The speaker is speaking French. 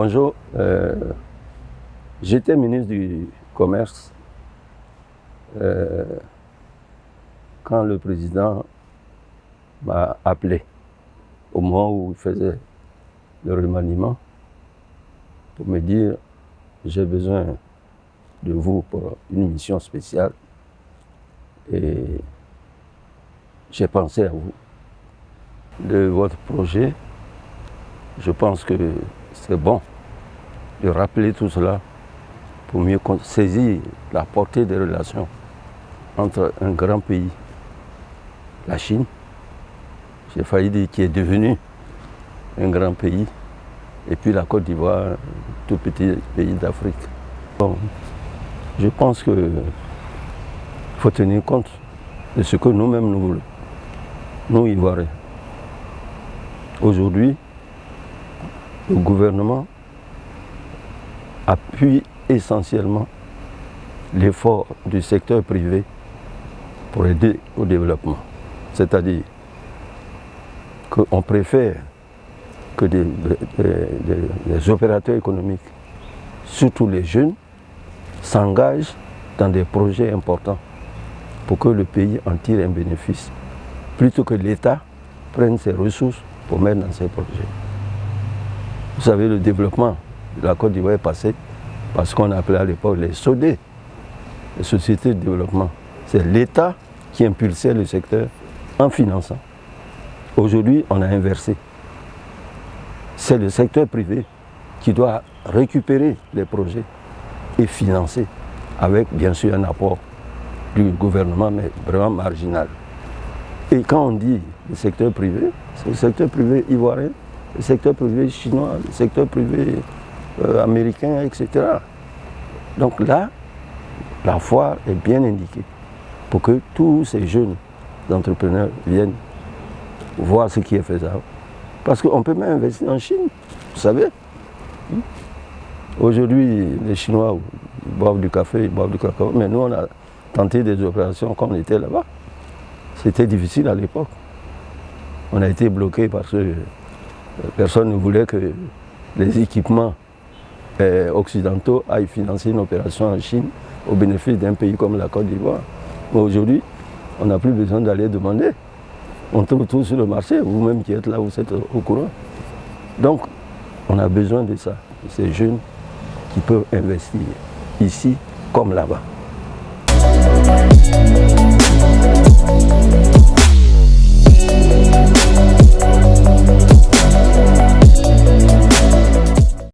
Bonjour, j'étais ministre du Commerce quand le président m'a appelé au moment où il faisait le remaniement pour me dire « j'ai besoin de vous pour une mission spéciale » et j'ai pensé à vous. De votre projet, je pense que c'est bon de rappeler tout cela pour mieux saisir la portée des relations entre un grand pays, la Chine, j'ai failli dire qui est devenu un grand pays, et puis la Côte d'Ivoire, tout petit pays d'Afrique. Bon, je pense qu'il faut tenir compte de ce que nous-mêmes nous voulons, nous Ivoiriens. Aujourd'hui, le gouvernement appuie essentiellement l'effort du secteur privé pour aider au développement. C'est-à-dire qu'on préfère que des opérateurs économiques, surtout les jeunes, s'engagent dans des projets importants pour que le pays en tire un bénéfice, plutôt que l'État prenne ses ressources pour mettre dans ces projets. Vous savez, le développement de la Côte d'Ivoire est passé parce qu'on appelait à l'époque les SODE, les sociétés de développement. C'est l'État qui impulsait le secteur en finançant. Aujourd'hui, on a inversé. C'est le secteur privé qui doit récupérer les projets et financer, avec bien sûr un apport du gouvernement, mais vraiment marginal. Et quand on dit le secteur privé, c'est le secteur privé ivoirien, le secteur privé chinois, le secteur privé américain, etc. Donc là, la foire est bien indiquée pour que tous ces jeunes entrepreneurs viennent voir ce qui est faisable. Parce qu'on peut même investir en Chine, vous savez. Aujourd'hui, les Chinois boivent du café, ils boivent du cacao, mais nous on a tenté des opérations quand on était là-bas. C'était difficile à l'époque. On a été bloqué parce que personne ne voulait que les équipements occidentaux aillent financer une opération en Chine au bénéfice d'un pays comme la Côte d'Ivoire. Mais aujourd'hui, on n'a plus besoin d'aller demander. On trouve tout sur le marché, vous-même qui êtes là, vous êtes au courant. Donc, on a besoin de ça, de ces jeunes qui peuvent investir ici comme là-bas.